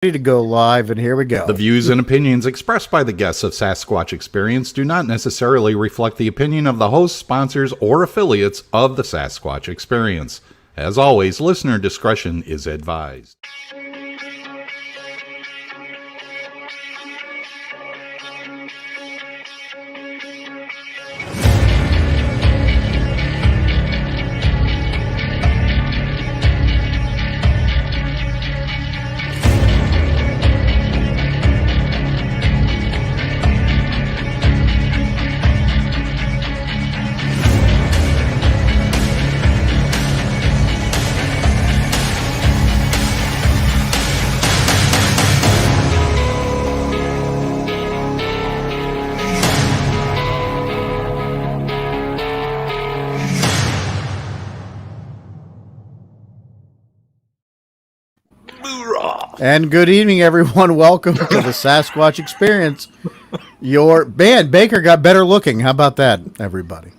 Ready to go live, and here we go. The views and opinions expressed by the guests of Sasquatch Experience do not necessarily reflect the opinion of the hosts, sponsors, or affiliates of the Sasquatch Experience. As always, listener discretion is advised. And good evening, everyone. Welcome to the Sasquatch Experience. Your band, Baker, got better looking. How about that, everybody?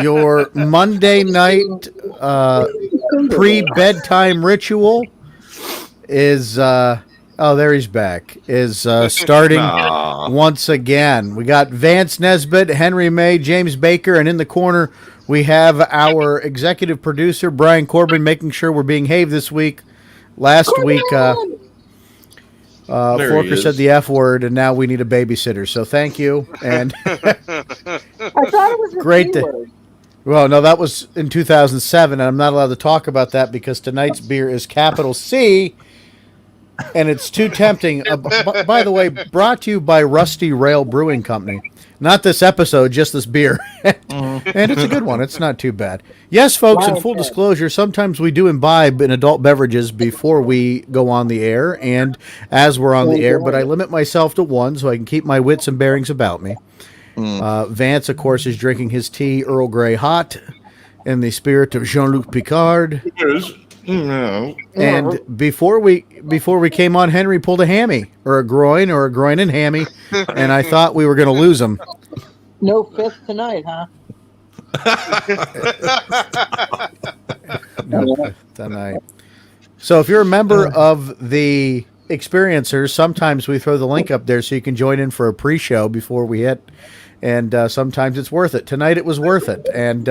Your Monday night pre-bedtime ritual is, there he's back, is starting once again. We got Vance Nesbitt, Henry May, James Baker, and in the corner we have our executive producer, Brian Corbin, making sure we're being behaved this week. Last week, Forker said the F word, and now we need a babysitter. So thank you. And I thought it was a great. word. Well, no, that was in 2007, and I'm not allowed to talk about that because tonight's beer is capital C, and it's too tempting. By the way, brought to you by Rusty Rail Brewing Company. Not this episode, just this beer. And it's a good one. It's not too bad. Yes, folks, in full disclosure, sometimes we do imbibe in adult beverages before we go on the air and as we're on the air, but I limit myself to one so I can keep my wits and bearings about me. Vance, of course, is drinking his tea Earl Grey hot in the spirit of Jean-Luc Picard. And before we came on, Henry pulled a hammy or a groin and hammy, and I thought we were going to lose him. No fifth tonight, huh? No fifth tonight. So if you're a member of the Experiencers, sometimes we throw the link up there so you can join in for a pre-show before we hit, and sometimes it's worth it. Tonight it was worth it, and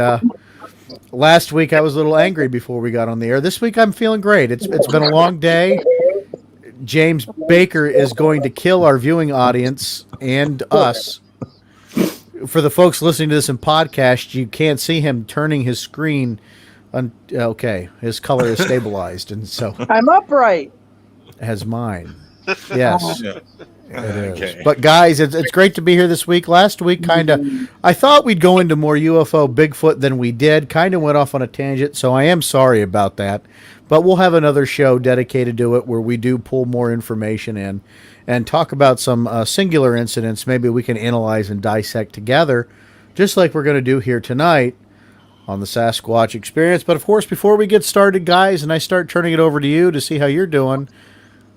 last week I was a little angry before we got on the air. This week I'm feeling great. It's been a long day. James Baker is going to kill our viewing audience and us. For the folks listening to this in podcast, you can't see him turning his screen. Okay, his color is stabilized, and so I'm upright. As mine. Yes. It is. Okay. But guys, it's great to be here this week. Last week, I thought we'd go into more UFO Bigfoot than we did. Kind of went off on a tangent, so I am sorry about that. But we'll have another show dedicated to it where we do pull more information in and talk about some singular incidents maybe we can analyze and dissect together, just like we're going to do here tonight on the Sasquatch Experience. But of course, before we get started, guys, and I start turning it over to you to see how you're doing,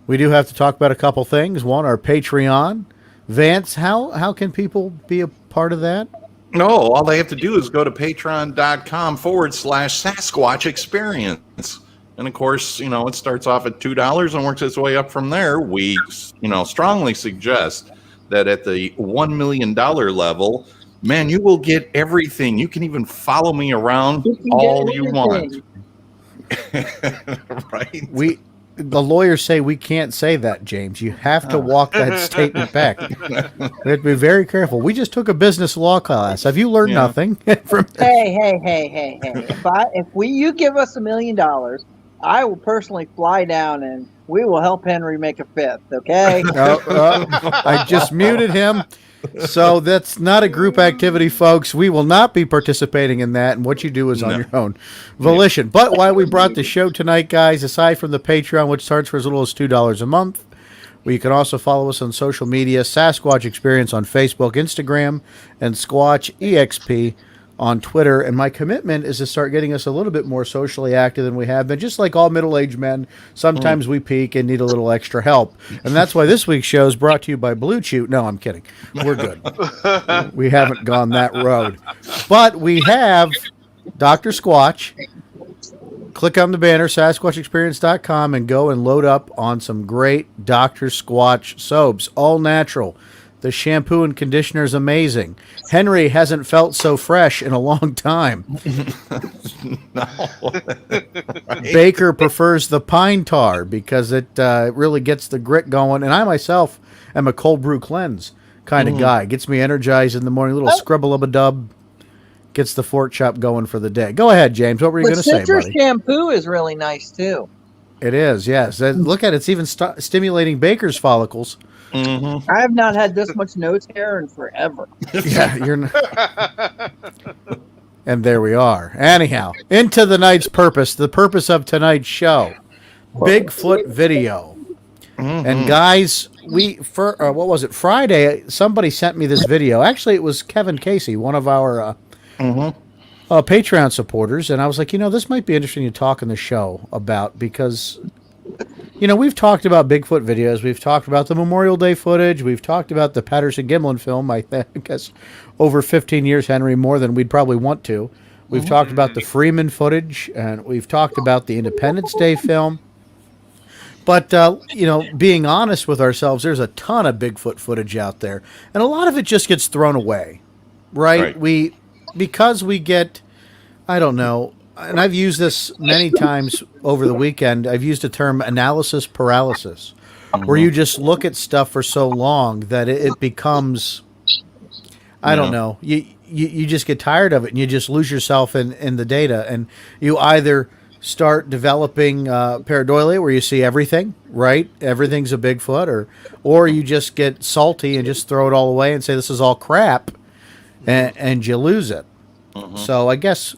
we do have to talk about a couple things. One, our Patreon. Vance, how can people be a part of that? No, all they have to do is go to patreon.com/Sasquatch Experience. And of course, it starts off at $2 and works its way up from there. We, strongly suggest that at the $1 million level, man, you will get everything. You can even follow me around all you want. Right? The lawyers say we can't say that, James. You have to walk that statement back. We have to be very careful. We just took a business law class. Have you learned nothing from this? Hey. If you give us $1 million, I will personally fly down and we will help Henry make a fifth, okay? I just muted him. So that's not a group activity, folks. We will not be participating in that, and what you do is on your own volition. But why we brought the show tonight, guys, aside from the Patreon, which starts for as little as $2 a month, well, you can also follow us on social media, Sasquatch Experience on Facebook, Instagram, and Squatch EXP on Twitter, and my commitment is to start getting us a little bit more socially active than we have been. Just like all middle-aged men, sometimes we peak and need a little extra help. And that's why this week's show is brought to you by Blue Chew. No, I'm kidding. We're good. We haven't gone that road. But we have Dr. Squatch click on the banner, SasquatchExperience.com, and go and load up on some great Dr. Squatch soaps, all natural. The shampoo and conditioner is amazing. Henry hasn't felt so fresh in a long time. No. Right? Baker prefers the pine tar because it really gets the grit going. And I myself am a cold brew cleanse kind of guy. Gets me energized in the morning. A little scrubble-a-dub. Gets the fork chop going for the day. Go ahead, James. What were you going to say, buddy? Citrus shampoo is really nice, too. It is, yes. Look at it. It's even stimulating Baker's follicles. Mm-hmm. I have not had this much nose hair in forever. Yeah, you're not. And there we are. Anyhow, into the night's purpose, the purpose of tonight's show, Bigfoot video. Mm-hmm. And guys, what was it? Friday, somebody sent me this video. Actually, it was Kevin Casey, one of our Patreon supporters. And I was like, this might be interesting to talk in the show about because, we've talked about Bigfoot videos. We've talked about the Memorial Day footage. We've talked about the Patterson-Gimlin film, I guess, over 15 years, Henry, more than we'd probably want to. We've talked about the Freeman footage, and we've talked about the Independence Day film. But, being honest with ourselves, there's a ton of Bigfoot footage out there. And a lot of it just gets thrown away, right? Because we get, I don't know, and I've used this many times over the weekend. I've used the term analysis paralysis, where you just look at stuff for so long that it becomes, I don't know, you just get tired of it and you just lose yourself in the data. And you either start developing pareidolia, where you see everything, right? Everything's a Bigfoot, or you just get salty and just throw it all away and say this is all crap, and you lose it. So I guess,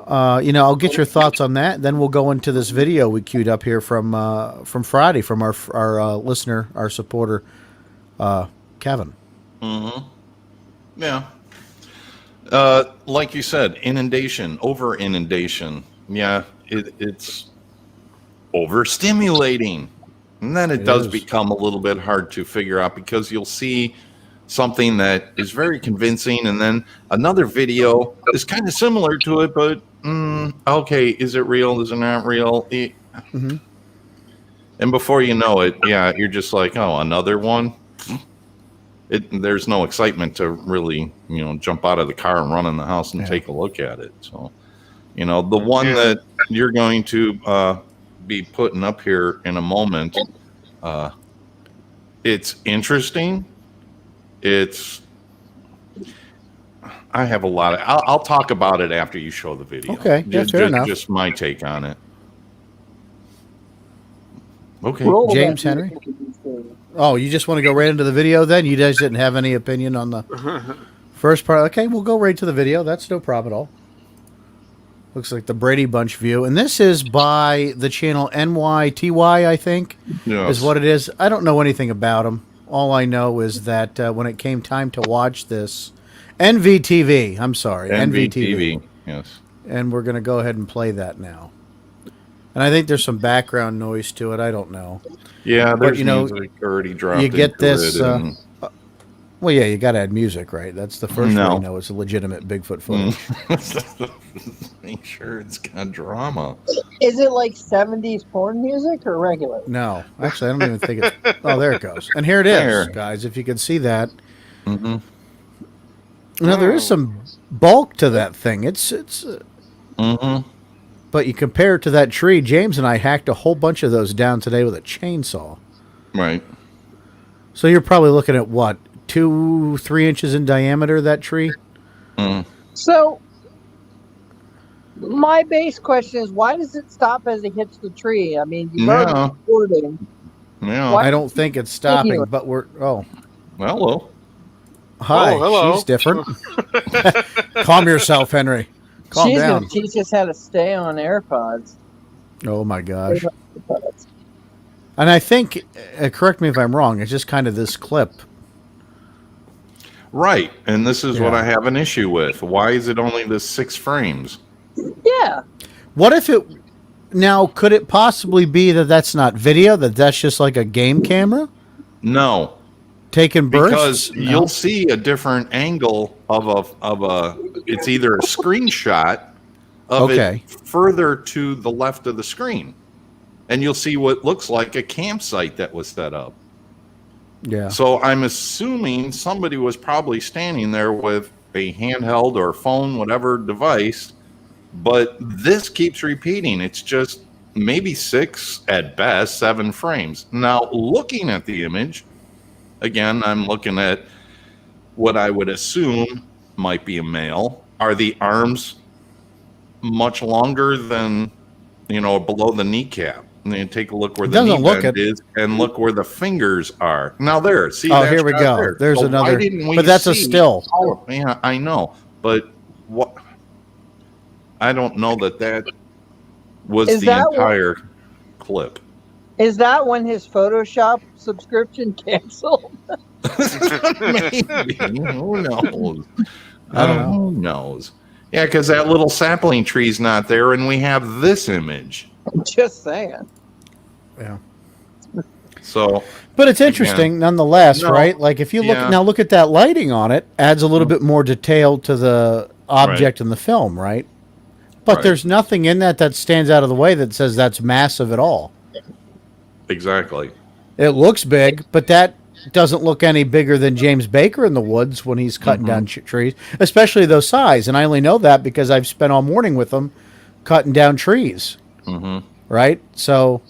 I'll get your thoughts on that. Then we'll go into this video we queued up here from Friday from our listener, our supporter, Kevin. Yeah. Like you said, over inundation. Yeah, it's overstimulating. And then it does become a little bit hard to figure out because you'll see something that is very convincing, and then another video is kind of similar to it, but okay, is it real? Is it not real? And before you know it, you're just like, oh, another one. There's no excitement to really, jump out of the car and run in the house and take a look at it. So, the one that you're going to be putting up here in a moment, it's interesting. I have a lot of. I'll talk about it after you show the video. Okay, fair enough. Just my take on it. Okay, James Henry. Oh, you just want to go right into the video then? You guys didn't have any opinion on the first part? Okay, we'll go right to the video. That's no problem at all. Looks like the Brady Bunch view. And this is by the channel NYTY, I think, is what it is. I don't know anything about them. All I know is that when it came time to watch this, NVTV, I'm sorry. NVTV. Yes. And we're going to go ahead and play that now. And I think there's some background noise to it. I don't know. Yeah, there's music already dropped. You get this. Well, yeah, you got to add music, right? That's the first way you know it's a legitimate Bigfoot footage. Make sure it's got drama. Is it like 70s porn music or regular? No, actually, I don't even think it's. Oh, there it goes. And here it is, guys. If you can see that. Now there is some bulk to that thing. It's. But you compare it to that tree. James and I hacked a whole bunch of those down today with a chainsaw. Right. So you're probably looking at what, 2-3 inches in diameter, that tree? So my base question is, why does it stop as it hits the tree? I mean, you've already recording. Yeah. I don't think it's stopping, but we're hello. Hi. Oh, hello. She's different. Calm yourself, Henry. Calm down. She just had to stay on AirPods. Oh my gosh. And I think, correct me if I'm wrong, it's just kind of this clip. Right. And this is what I have an issue with. Why is it only the 6 frames? Yeah. What if it... Now, could it possibly be that that's not video, that that's just like a game camera? No. Taking bursts? Because you'll see a different angle of a... It's either a screenshot of it further to the left of the screen. And you'll see what looks like a campsite that was set up. Yeah. So I'm assuming somebody was probably standing there with a handheld or phone, whatever device, but this keeps repeating. It's just maybe 6 at best, 7 frames. Now, looking at the image, again, I'm looking at what I would assume might be a male. Are the arms much longer than, below the kneecap? And then take a look where the knee bend is and look where the fingers are. Now there, see. Oh, here we go. There. There's so another. But that's a still. Oh, yeah, I know. But what? I don't know that was the entire clip. Is that when his Photoshop subscription canceled? Maybe. Who knows? Who knows? Yeah, because that little sapling tree's not there, and we have this image. Just saying. Yeah. So, but it's interesting nonetheless, right? Like if you look at that lighting on it, adds a little bit more detail to the object in the film, right? But there's nothing in that stands out of the way that says that's massive at all. Exactly. It looks big, but that doesn't look any bigger than James Baker in the woods when he's cutting down trees, especially those size. And I only know that because I've spent all morning with him cutting down trees. Right? So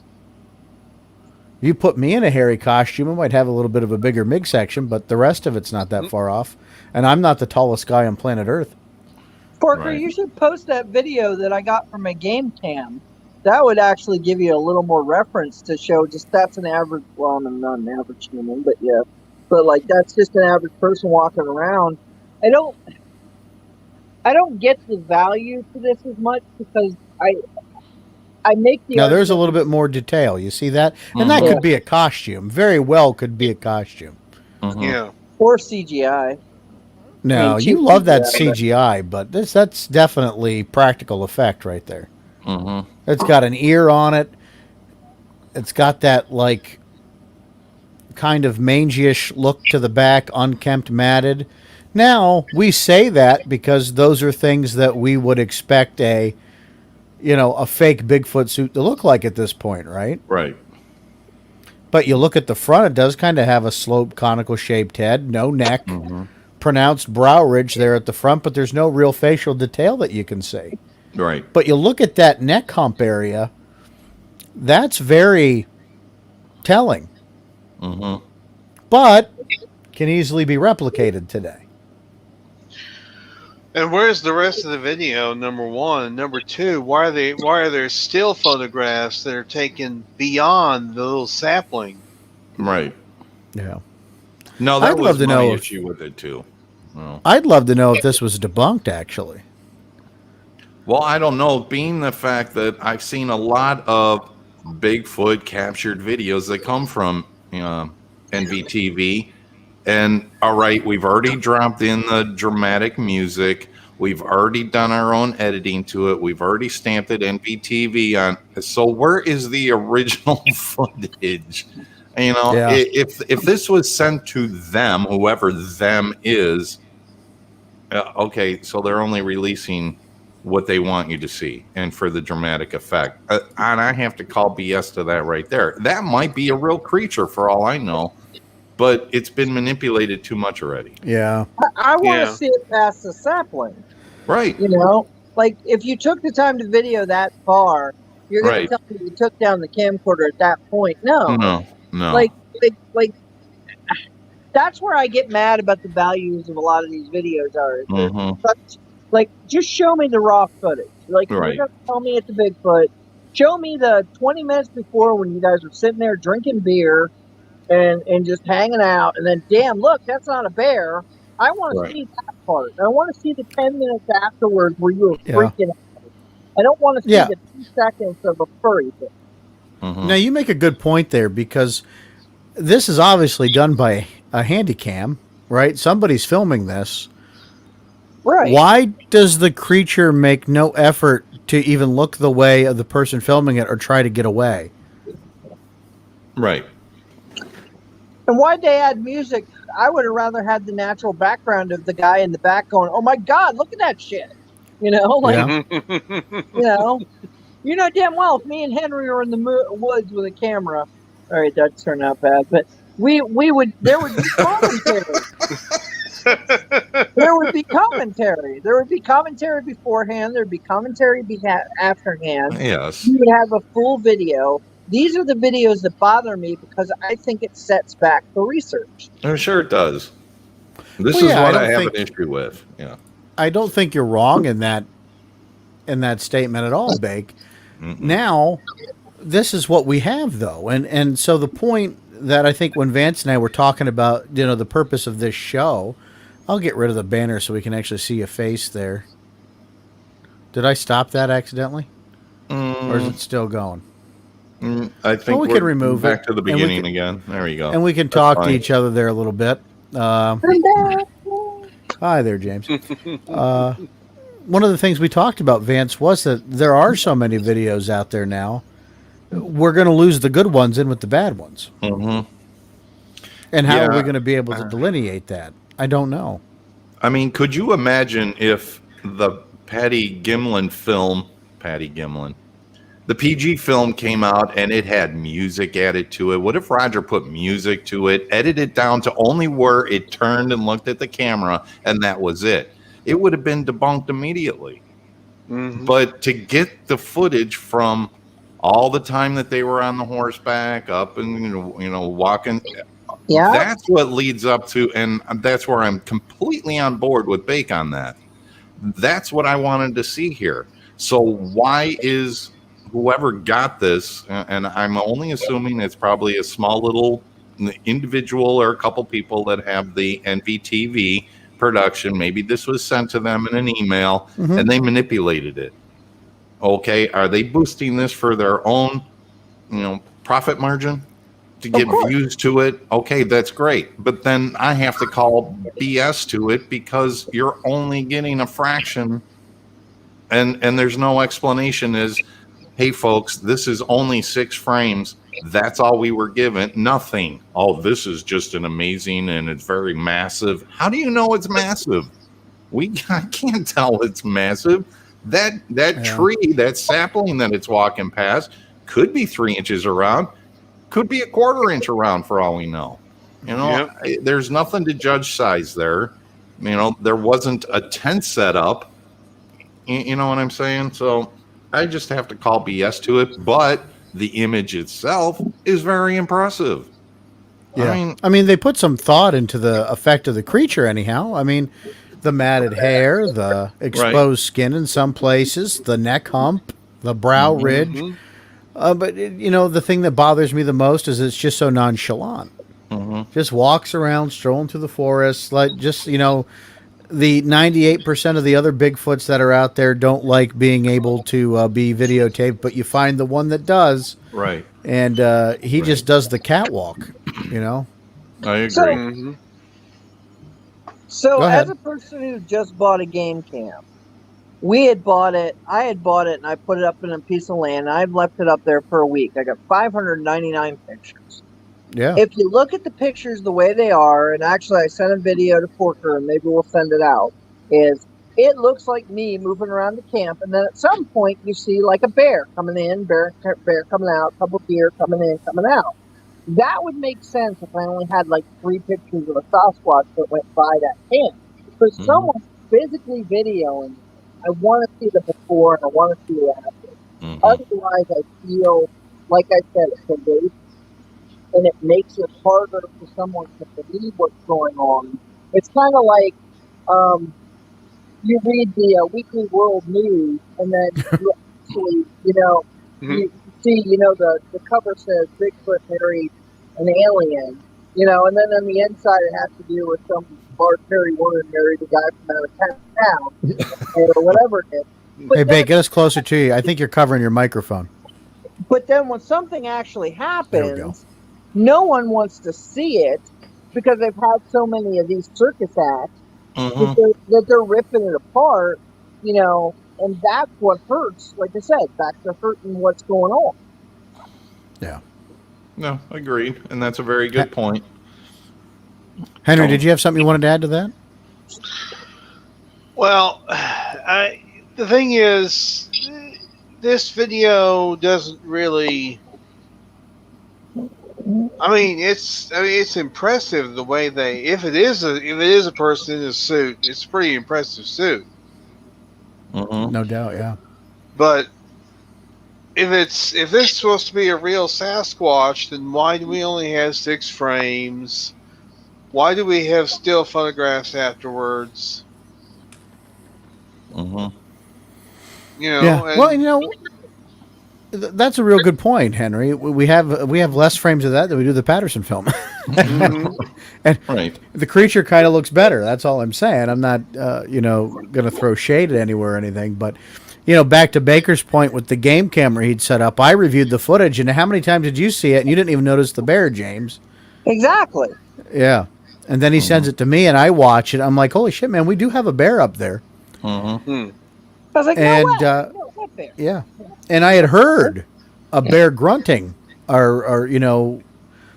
you put me in a hairy costume, I might have a little bit of a bigger midsection, but the rest of it's not that far off. And I'm not the tallest guy on planet Earth. Parker, you should post that video that I got from a game cam. That would actually give you a little more reference to show just that's an average, well, I'm not an average human, but yeah. But like that's just an average person walking around. I don't get the value to this as much because I make the Now there's a little bit more detail. You see that? And that could be a costume. Very well could be a costume. Yeah. Or CGI. No, you love that CGI, but that's definitely practical effect right there. It's got an ear on it. It's got that like kind of mangy-ish look to the back, unkempt, matted. Now, we say that because those are things that we would expect a fake Bigfoot suit to look like at this point, right? Right. But you look at the front, it does kind of have a sloped, conical-shaped head, no neck, pronounced brow ridge there at the front, but there's no real facial detail that you can see. Right. But you look at that neck hump area, that's very telling. But can easily be replicated today. And where's the rest of the video? Number one, number two. Why are there still photographs that are taken beyond the little sapling? Right. Yeah. No, that was my issue with it too. No. I'd love to know if this was debunked, actually. Well, I don't know. Being the fact that I've seen a lot of Bigfoot captured videos that come from NVTV. And all right, we've already dropped in the dramatic music. We've already done our own editing to it. We've already stamped it NVTV on. So where is the original footage? If this was sent to them, whoever them is, okay, so they're only releasing what they want you to see and for the dramatic effect. And I have to call BS to that right there. That might be a real creature for all I know. But it's been manipulated too much already. Yeah. I want to see it past the sapling. Right. Like if you took the time to video that far, you're going to tell me you took down the camcorder at that point. No. Like that's where I get mad about the values of a lot of these videos are. Like, just show me the raw footage. Like, you're going to tell me it's a Bigfoot. Show me the 20 minutes before when you guys were sitting there drinking beer and just hanging out, and then damn, look, that's not a bear. I want to see that part. I want to see the 10 minutes afterwards where you were freaking out. I don't want to see the 2 seconds of a furry thing. Now you make a good point there because this is obviously done by a handy cam, right? Somebody's filming this. Right. Why does the creature make no effort to even look the way of the person filming it or try to get away? Right. And why'd they add music? I would have rather had the natural background of the guy in the back going, "Oh my God, look at that shit." You know, like, Yeah. You know damn well if me and Henry are in the woods with a camera. All right, that turned out bad, but there would be commentary. There would be commentary. There would be commentary beforehand. There'd be commentary afterhand. Yes. You would have a full video. These are the videos that bother me because I think it sets back the research. I'm sure it does. This is what I have an issue with. Yeah. I don't think you're wrong in that statement at all, Bake. Now, this is what we have, though. And so the point that I think when Vance and I were talking about, the purpose of this show, I'll get rid of the banner so we can actually see a face there. Did I stop that accidentally? Or is it still going? I think we can remove back it to the beginning again. There you go. And we can talk to each other there a little bit. Hi there, James. One of the things we talked about, Vance, was that there are so many videos out there now. We're going to lose the good ones in with the bad ones. Mm-hmm. And how are we going to be able to delineate that? I don't know. I mean, could you imagine if the Patty Gimlin, the PG film came out and it had music added to it? What if Roger put music to it, edited it down to only where it turned and looked at the camera, and that was it? It would have been debunked immediately. Mm-hmm. But to get the footage from all the time that they were on the horseback, up and walking, that's what leads up to, and that's where I'm completely on board with Bake on that. That's what I wanted to see here. So why is whoever got this, and I'm only assuming it's probably a small little individual or a couple people that have the NVTV production, maybe this was sent to them in an email and they manipulated it. Okay, are they boosting this for their own, profit margin to get views to it? Okay, that's great. But then I have to call BS to it because you're only getting a fraction, and there's no explanation. Is, hey folks, this is only 6 frames. That's all we were given. Nothing. Oh, this is just an amazing and it's very massive. How do you know it's massive? I can't tell it's massive. That tree, that sapling that it's walking past, could be 3 inches around, could be a 1/4 inch around for all we know. There's nothing to judge size there. There wasn't a tent set up. You know what I'm saying? So I just have to call BS to it. But the image itself is very impressive. Yeah. I mean, they put some thought into the effect of the creature anyhow. I mean, the matted hair, the exposed skin in some places, the neck hump, the brow ridge. But, the thing that bothers me the most is it's just so nonchalant. Just walks around, strolling through the forest, like just, the 98% of the other Bigfoots that are out there don't like being able to be videotaped, but you find the one that does. Right. And he just does the catwalk, I agree. So as a person who just bought a game cam, I had bought it and I put it up in a piece of land. I've left it up there for a week. I got 599 pictures. Yeah. If you look at the pictures the way they are, and actually I sent a video to Porker and maybe we'll send it out, it looks like me moving around the camp, and then at some point you see like a bear coming in, bear coming out, couple deer coming in, coming out. That would make sense if I only had like 3 pictures of a Sasquatch that went by that camp. For someone physically videoing, I want to see the before and I want to see the after. Otherwise, I feel, like I said, it's a waste. And it makes it harder for someone to believe what's going on. It's kind of like you read the Weekly World News, and then you actually, you see, the cover says Bigfoot married an alien, and then on the inside it has to do with some Terry woman married a guy from out of town, or whatever it is. But hey, Bake, get us closer to you. I think you're covering your microphone. But then when something actually happens, no one wants to see it because they've had so many of these circus acts that they're ripping it apart, and that's what hurts. Like I said, back to hurting what's going on. Yeah. No, agreed. And that's a very good point. Henry, did you have something you wanted to add to that? Well, the thing is, this video doesn't really. I mean, it's impressive the way they. If it is a person in a suit, it's a pretty impressive suit. No doubt, yeah. But if this is supposed to be a real Sasquatch, then why do we only have 6 frames? Why do we have still photographs afterwards? Mm-hmm. You know, yeah. Well, that's a real good point, Henry. We have less frames of that than we do the Patterson film. And right. The creature kind of looks better. That's all I'm saying. I'm not, going to throw shade at anywhere or anything. But, back to Baker's point with the game camera he'd set up, I reviewed the footage. And how many times did you see it? And you didn't even notice the bear, James. Exactly. Yeah. And then he sends it to me, and I watch it. I'm like, holy shit, man, we do have a bear up there. I was like, no, what bear? Yeah. And I had heard a bear grunting or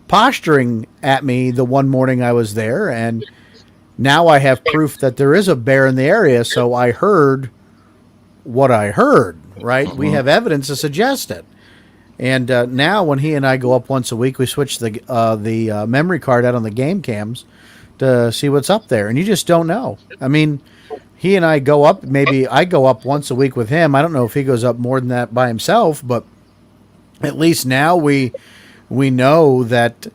posturing at me the one morning I was there. And now I have proof that there is a bear in the area. So I heard what I heard, right? We have evidence to suggest it. And now when he and I go up once a week, we switch the memory card out on the game cams to see what's up there. And you just don't know. I mean, he and I go up, maybe I go up once a week with him. I don't know if he goes up more than that by himself, but at least now we know that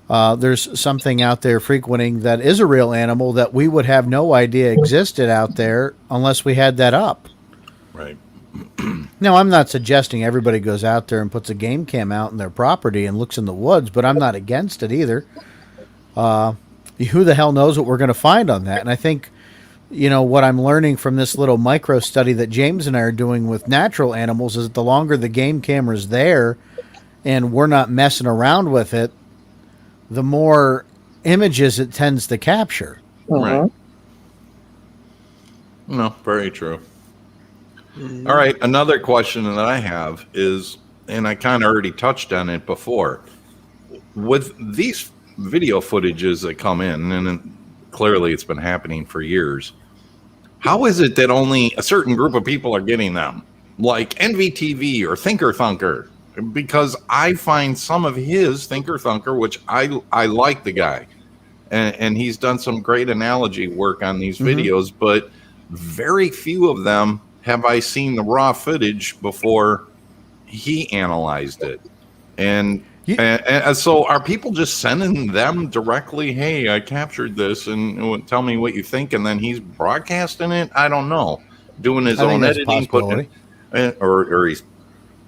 there's something out there frequenting that is a real animal that we would have no idea existed out there unless we had that up. Right. Now, I'm not suggesting everybody goes out there and puts a game cam out in their property and looks in the woods, but I'm not against it either. Who the hell knows what we're going to find on that? And I think, what I'm learning from this little micro study that James and I are doing with natural animals is that the longer the game camera's there and we're not messing around with it, the more images it tends to capture. Right. No, very true. All right, another question that I have is, and I kind of already touched on it before, with these video footages that come in, and clearly it's been happening for years, how is it that only a certain group of people are getting them? Like NVTV or Thinker Thunker? Because I find some of his Thinker Thunker, which I like the guy, and he's done some great analogy work on these videos, but very few of them have I seen the raw footage before he analyzed it. And so are people just sending them directly, hey, I captured this and tell me what you think, and then he's broadcasting it? I don't know. Doing his own editing, or he's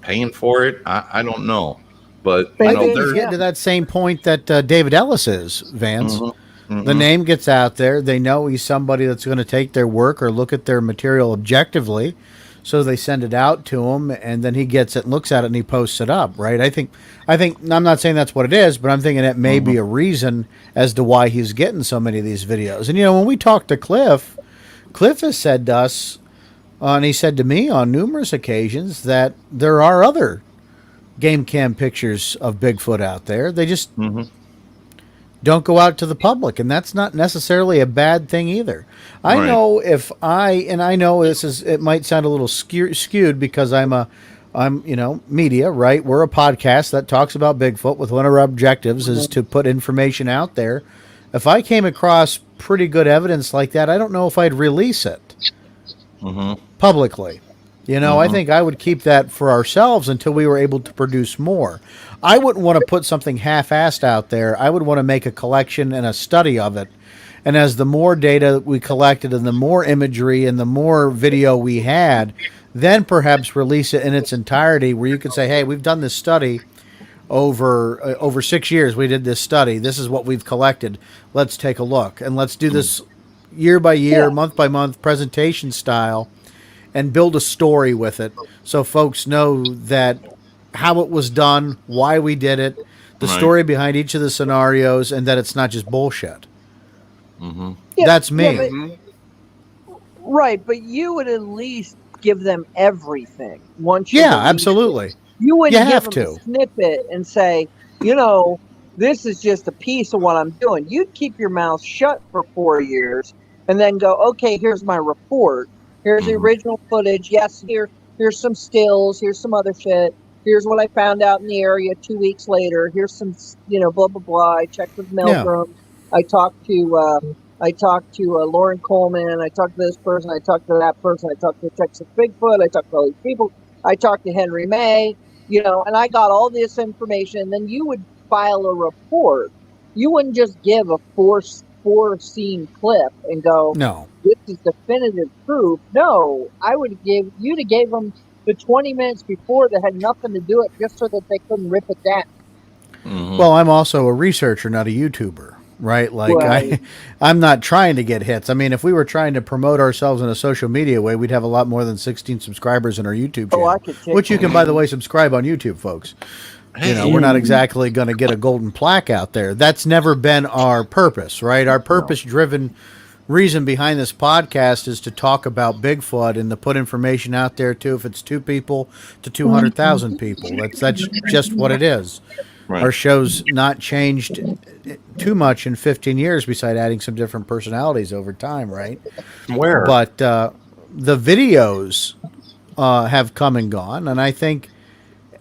paying for it. I don't know. But I think he's getting to that same point that David Ellis is, Vance. The name gets out there. They know he's somebody that's going to take their work or look at their material objectively. So they send it out to him, and then he gets it and looks at it and he posts it up, right? I think I'm not saying that's what it is, but I'm thinking it may be a reason as to why he's getting so many of these videos. And, when we talked to Cliff has said to us, and he said to me on numerous occasions, that there are other game cam pictures of Bigfoot out there. They just don't go out to the public, and that's not necessarily a bad thing either. I know I know it might sound a little skewed because I'm media, right? We're a podcast that talks about Bigfoot with one of our objectives is to put information out there. If I came across pretty good evidence like that, I don't know if I'd release it publicly. I think I would keep that for ourselves until we were able to produce more. I wouldn't want to put something half-assed out there. I would want to make a collection and a study of it. And as the more data we collected and the more imagery and the more video we had, then perhaps release it in its entirety where you could say, hey, we've done this study over 6 years. We did this study. This is what we've collected. Let's take a look. And let's do this year by year, month by month, presentation style, and build a story with it so folks know that how it was done, why we did it, the story behind each of the scenarios, and that it's not just bullshit. That's me. Right, but you would at least give them everything once you absolutely. You wouldn't give them a snippet and say, this is just a piece of what I'm doing. You'd keep your mouth shut for 4 years and then go, okay, here's my report. Here's the original footage. Yes, here's some stills. Here's some other shit. Here's what I found out in the area 2 weeks later. Here's some, blah blah blah. I checked with Milgram. Yeah. I talked to Lauren Coleman. I talked to this person. I talked to that person. I talked to Texas Bigfoot. I talked to all these people. I talked to Henry May. And I got all this information. And then you would file a report. You wouldn't just give a four scene clip and go, no, this is definitive proof. No, I would give them the 20 minutes before that had nothing to do it, just so that they couldn't rip it down. Mm-hmm. Well, I'm also a researcher, not a YouTuber, right? Like right. I'm not trying to get hits. I mean, if we were trying to promote ourselves in a social media way, we'd have a lot more than 16 subscribers in our YouTube channel, which you can, by the way, subscribe on YouTube, folks. We're not exactly going to get a golden plaque out there. That's never been our purpose, right? Our purpose-driven reason behind this podcast is to talk about Bigfoot and to put information out there, too, if it's 2 people to 200,000 people. That's just what it is. Right. Our show's not changed too much in 15 years, beside adding some different personalities over time, right? But the videos have come and gone, and I think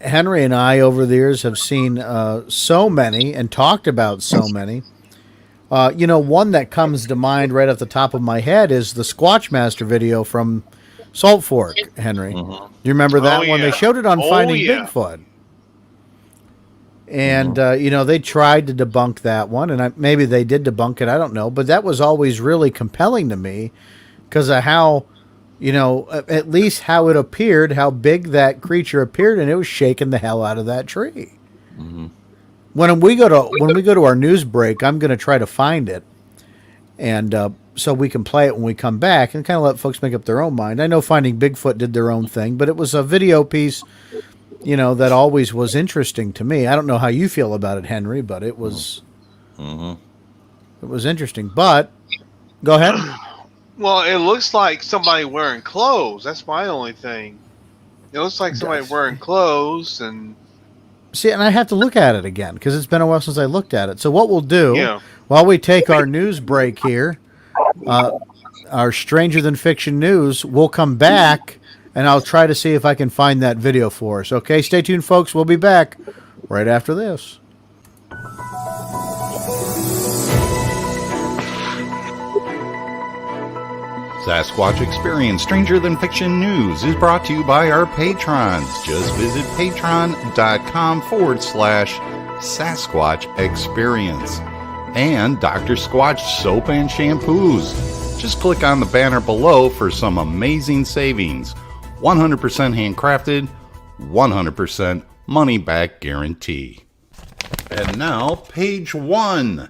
Henry and I, over the years, have seen so many and talked about so many. One that comes to mind right off the top of my head is the Squatch Master video from Salt Fork, Henry. Mm-hmm. Do you remember that one? They showed it on Finding Bigfoot. And, they tried to debunk that one, and maybe they did debunk it, I don't know. But that was always really compelling to me because of how, at least how it appeared, how big that creature appeared, and it was shaking the hell out of that tree. Mm-hmm. When we go to our news break, I'm going to try to find it, and so we can play it when we come back and kind of let folks make up their own mind. I know Finding Bigfoot did their own thing, but it was a video piece, that always was interesting to me. I don't know how you feel about it, Henry, but it was it was interesting. But go ahead. Well, it looks like somebody wearing clothes. That's my only thing. It looks like somebody wearing clothes and. See, and I have to look at it again because it's been a while since I looked at it. So what we'll do while we take our news break here, our Stranger Than Fiction news, we'll come back and I'll try to see if I can find that video for us. Okay, stay tuned, folks. We'll be back right after this. Sasquatch Experience Stranger Than Fiction News is brought to you by our patrons. Just visit patreon.com/Sasquatch Experience. And Dr. Squatch Soap and Shampoos. Just click on the banner below for some amazing savings. 100% handcrafted, 100% money back guarantee. And now, page 1.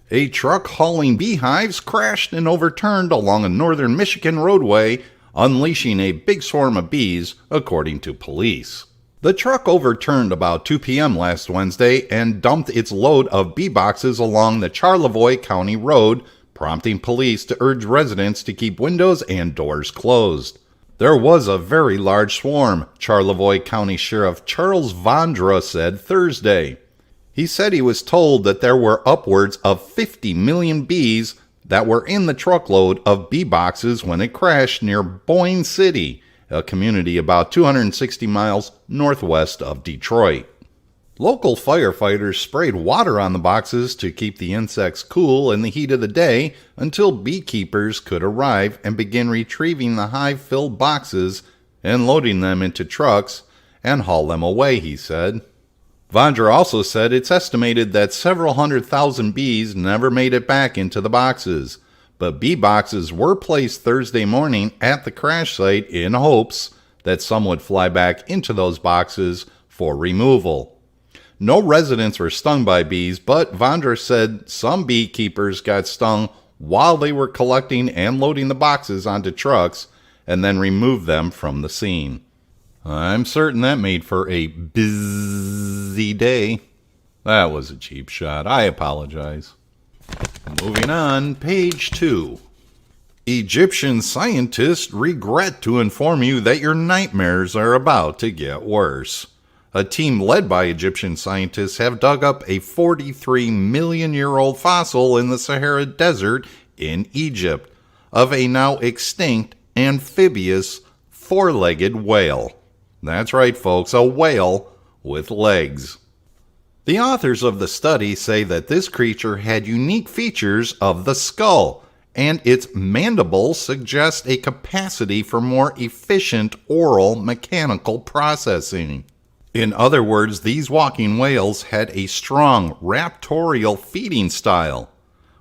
A truck hauling beehives crashed and overturned along a northern Michigan roadway, unleashing a big swarm of bees, according to police. The truck overturned about 2 p.m. last Wednesday and dumped its load of bee boxes along the Charlevoix County Road, prompting police to urge residents to keep windows and doors closed. There was a very large swarm, Charlevoix County Sheriff Charles Vondra said Thursday. He said he was told that there were upwards of 50 million bees that were in the truckload of bee boxes when it crashed near Boyne City, a community about 260 miles northwest of Detroit. Local firefighters sprayed water on the boxes to keep the insects cool in the heat of the day until beekeepers could arrive and begin retrieving the hive-filled boxes and loading them into trucks and haul them away, he said. Vondra also said it's estimated that several 100,000 bees never made it back into the boxes, but bee boxes were placed Thursday morning at the crash site in hopes that some would fly back into those boxes for removal. No residents were stung by bees, but Vondra said some beekeepers got stung while they were collecting and loading the boxes onto trucks and then removed them from the scene. I'm certain that made for a busy day. That was a cheap shot. I apologize. Moving on, page 2. Egyptian scientists regret to inform you that your nightmares are about to get worse. A team led by Egyptian scientists have dug up a 43-million-year-old fossil in the Sahara Desert in Egypt of a now extinct amphibious, four-legged whale. That's right, folks, a whale with legs. The authors of the study say that this creature had unique features of the skull, and its mandibles suggest a capacity for more efficient oral mechanical processing. In other words, these walking whales had a strong raptorial feeding style.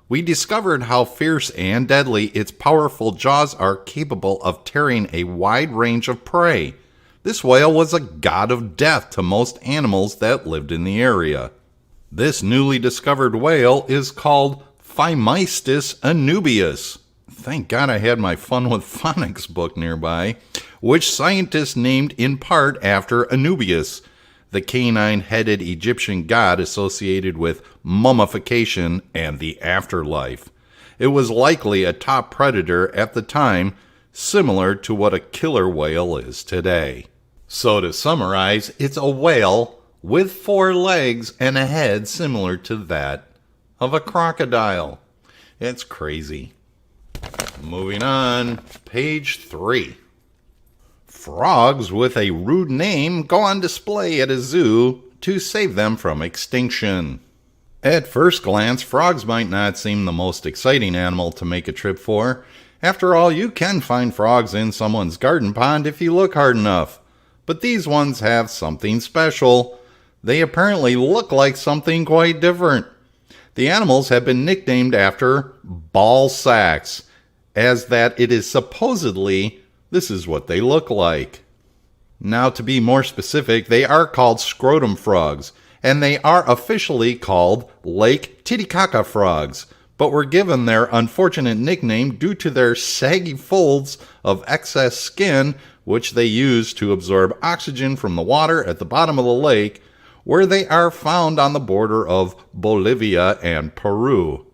We discovered how fierce and deadly its powerful jaws are capable of tearing a wide range of prey. This whale was a god of death to most animals that lived in the area. This newly discovered whale is called Phimystis anubius. Thank God I had my Fun with Phonics book nearby, which scientists named in part after Anubius, the canine-headed Egyptian god associated with mummification and the afterlife. It was likely a top predator at the time, similar to what a killer whale is today. So to summarize, it's a whale with four legs and a head similar to that of a crocodile. It's crazy. Moving on, page 3. Frogs with a rude name go on display at a zoo to save them from extinction. At first glance, frogs might not seem the most exciting animal to make a trip for. After all, you can find frogs in someone's garden pond if you look hard enough. But these ones have something special. They apparently look like something quite different. The animals have been nicknamed after ball sacks, as that it is supposedly this is what they look like. Now, to be more specific, they are called scrotum frogs, and they are officially called Lake Titicaca frogs, but were given their unfortunate nickname due to their saggy folds of excess skin, which they use to absorb oxygen from the water at the bottom of the lake, where they are found on the border of Bolivia and Peru.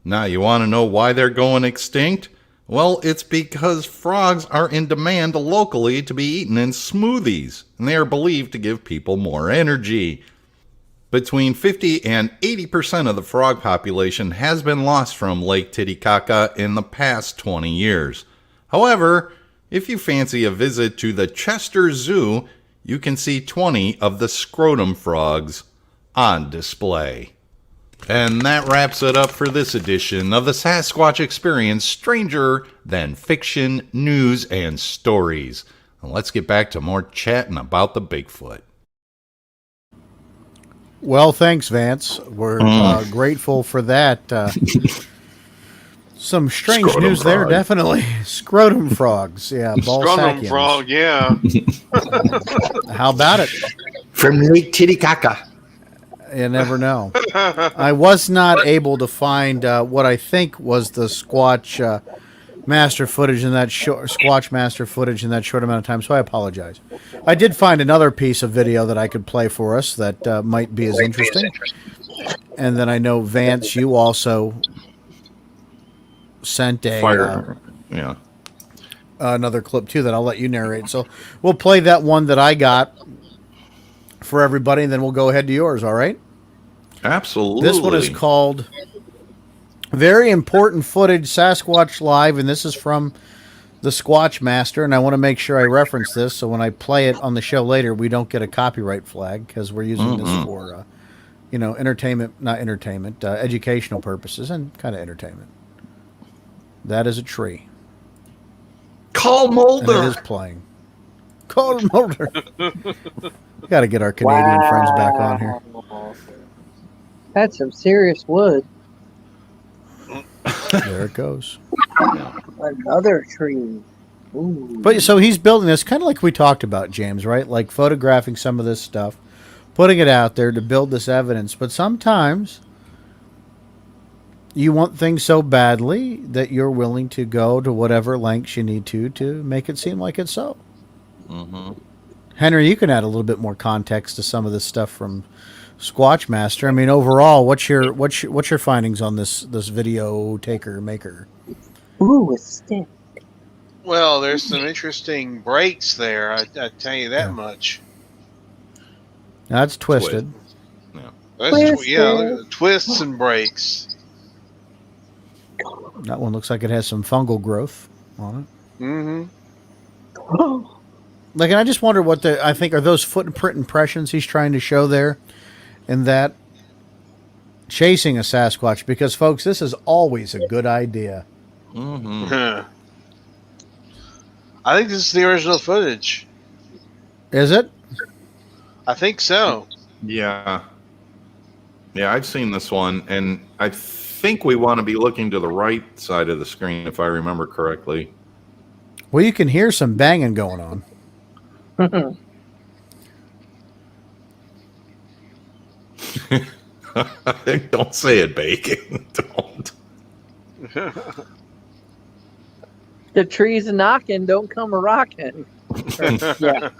Now, you want to know why they're going extinct? Well, it's because frogs are in demand locally to be eaten in smoothies, and they are believed to give people more energy. Between 50 and 80% of the frog population has been lost from Lake Titicaca in the past 20 years. However, if you fancy a visit to the Chester Zoo, you can see 20 of the scrotum frogs on display. And that wraps it up for this edition of the Sasquatch Experience, Stranger Than Fiction, News, and Stories. And let's get back to more chatting about the Bigfoot. Well, thanks, Vance. We're grateful for that. Some strange Scrotum news frog. there, definitely. Scrotum frogs. Yeah, Scrotum Balsacians. frog, yeah. How about it? From Lake Titicaca. You never know. I was not able to find what I think was the Squatch master footage in that Squatch master footage in that short amount of time, so I apologize. I did find another piece of video that I could play for us that might be as interesting. And then I know, Vance, you also sent a another clip too that I'll let you narrate. So we'll play that one that I got for everybody, and then we'll go ahead to yours. All right? Absolutely. This one is called Very Important Footage, Sasquatch Live, and this is from the Squatch Master, and I want to make sure I reference this so when I play it on the show later, we don't get a copyright flag, because we're using this for, educational purposes and kind of entertainment. That is a tree. Call Mulder. And it is playing. Call Mulder. Got to get our Canadian friends back on here. That's some serious wood. There it goes. Another tree. Ooh. But so he's building this kind of like we talked about, James, right? Like photographing some of this stuff, putting it out there to build this evidence. But sometimes you want things so badly that you're willing to go to whatever lengths you need to make it seem like it's so. Mm-hmm. Henry, you can add a little bit more context to some of this stuff from Squatch Master. I mean, overall, what's your findings on this video maker? Ooh, a stick. Well, there's some interesting breaks there. I tell you that much. That's twisted. Look at the twists and breaks. That one looks like it has some fungal growth on Mm-hmm. Like, and I just wonder what I think are those footprint impressions he's trying to show there, in that chasing a Sasquatch. Because, folks, this is always a good idea. Mm-hmm. I think this is the original footage. Is it? I think so. Yeah. Yeah, I've seen this one, and I think we want to be looking to the right side of the screen, if I remember correctly. Well, you can hear some banging going on. Don't say it, Bacon. Don't. The trees knocking, don't come a rocking. Yeah.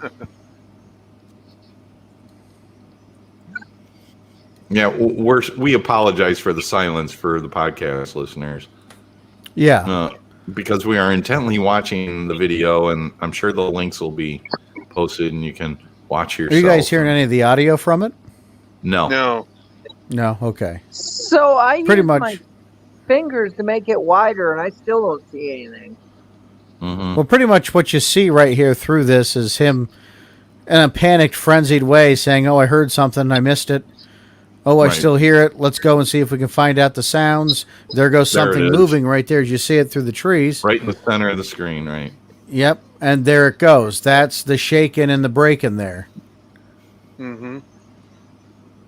Yeah, we apologize for the silence for the podcast listeners. Yeah. Because we are intently watching the video, and I'm sure the links will be posted, and you can watch yourself. Are you guys hearing any of the audio from it? No. No. No. Okay. So I Pretty use much. my fingers to make it wider, and I still don't see anything. Mm-hmm. Well, pretty much what you see right here through this is him in a panicked, frenzied way saying, "Oh, I heard something. I missed it. Oh, I still hear it. Let's go and see if we can find out the sounds." There goes something moving right there as you see it through the trees. Right in the center of the screen, right? Yep. And there it goes. That's the shaking and the breaking there. Mm-hmm.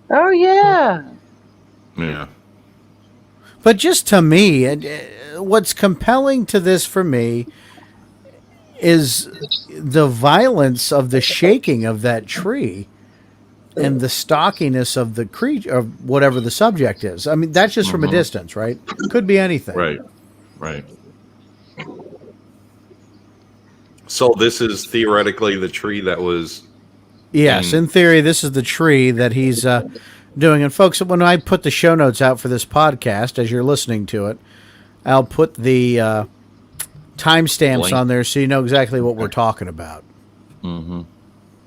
Oh, yeah. Yeah. But just to me, what's compelling to this for me is the violence of the shaking of that tree and the stockiness of the creature, of whatever the subject is. I mean, that's just from a distance, right? Could be anything. Right. Right. So this is theoretically the tree that was... Yes, in theory, this is the tree that he's doing. And folks, when I put the show notes out for this podcast, as you're listening to it, I'll put the timestamps on there so you know exactly what we're talking about. Mm-hmm.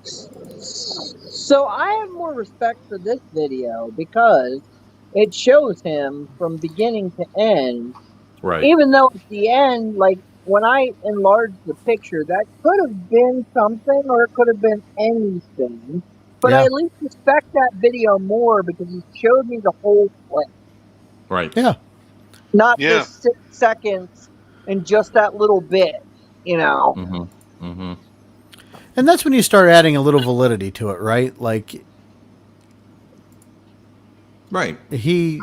So I have more respect for this video because it shows him from beginning to end. Right. Even though at the end, like when I enlarged the picture, that could have been something or it could have been anything. But I at least respect that video more because it showed me the whole clip. Right. Yeah. Not just 6 seconds and just that little bit, you know. Mm-hmm. Mm-hmm. And that's when you start adding a little validity to it, right? Like, right. He,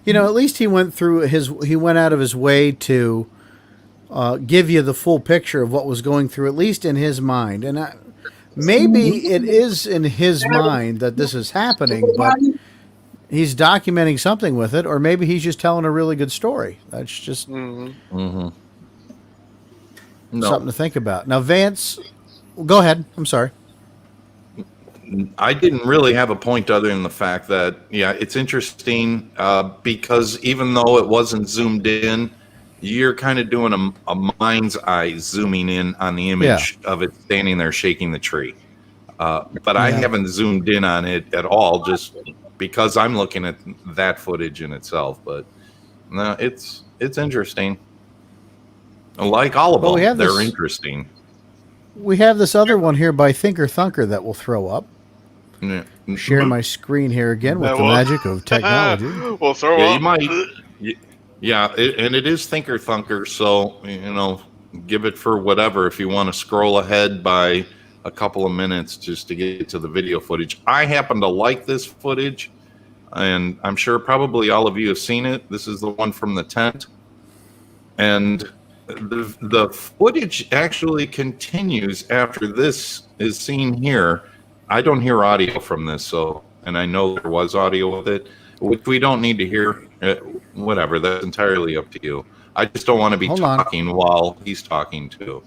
you know, at least he went out of his way to give you the full picture of what was going through, at least in his mind. And maybe it is in his mind that this is happening, but he's documenting something with it, or maybe he's just telling a really good story. That's just something to think about. Now, Vance, go ahead. I'm sorry. I didn't really have a point other than the fact that, it's interesting because even though it wasn't zoomed in, you're kind of doing a mind's eye zooming in on the image of it standing there shaking the tree. But I haven't zoomed in on it at all just because I'm looking at that footage in itself. But no, it's interesting. Like all of them, they're interesting. We have this other one here by Thinker Thunker that we'll throw up. Yeah. Share my screen here again with the magic of technology. We'll throw up. You might. Yeah, and it is Thinker Thunker, so, give it for whatever if you want to scroll ahead by a couple of minutes just to get to the video footage. I happen to like this footage, and I'm sure probably all of you have seen it. This is the one from the tent. And the footage actually continues after this is seen here. I don't hear audio from this, and I know there was audio with it, which we don't need to hear. Whatever, that's entirely up to you. I just don't want to be talking while he's talking too.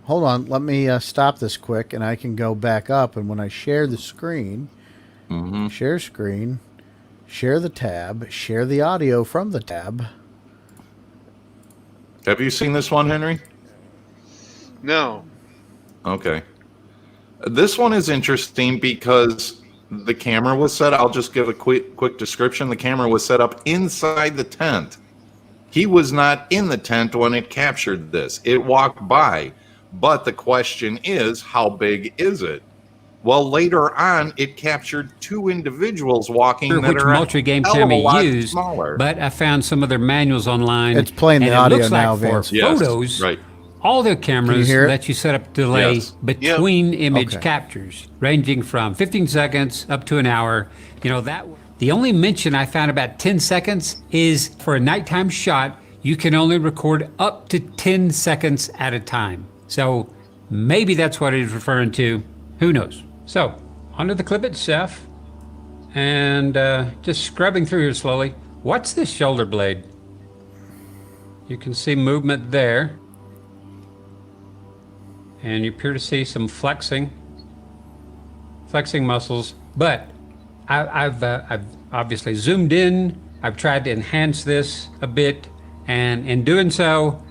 Hold on, let me stop this quick, and I can go back up. And when I share the screen, share screen, share the tab, share the audio from the tab. Have you seen this one, Henry? No. Okay. This one is interesting because the camera was set. I'll just give a quick description. The camera was set up inside the tent. He was not in the tent when it captured this. It walked by. But the question is, how big is it? Well, later on, it captured 2 individuals walking that which are multi-game a hell of a camera lot used, smaller. but I found some of their manuals online. It's playing the and audio it looks now, like for Vince. Yes, photos, right. all their cameras hear it? let you set up delay Yes. between image Okay. captures, ranging from 15 seconds up to an hour. The only mention I found about 10 seconds is for a nighttime shot, you can only record up to 10 seconds at a time. So maybe that's what he's referring to. Who knows? So onto the clip itself, and just scrubbing through here slowly. What's this shoulder blade? You can see movement there, and you appear to see some flexing muscles. But I've obviously zoomed in. I've tried to enhance this a bit, and in doing so,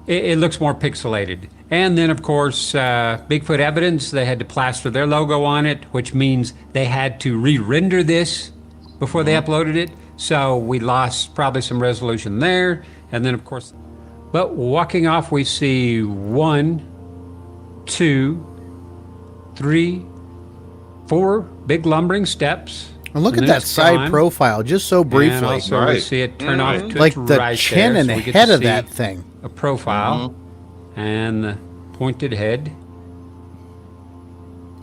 it looks more pixelated. And then, of course, Bigfoot Evidence, they had to plaster their logo on it, which means they had to re-render this before they uploaded it. So we lost probably some resolution there. And then, of course, but walking off, we see 1, 2, 3, 4 big lumbering steps. And look And at then that it's side gone. profile, just so briefly. And also we Right. see it turn off to Like its the right chin there, and so the we get head to of see that thing. a profile and the pointed head.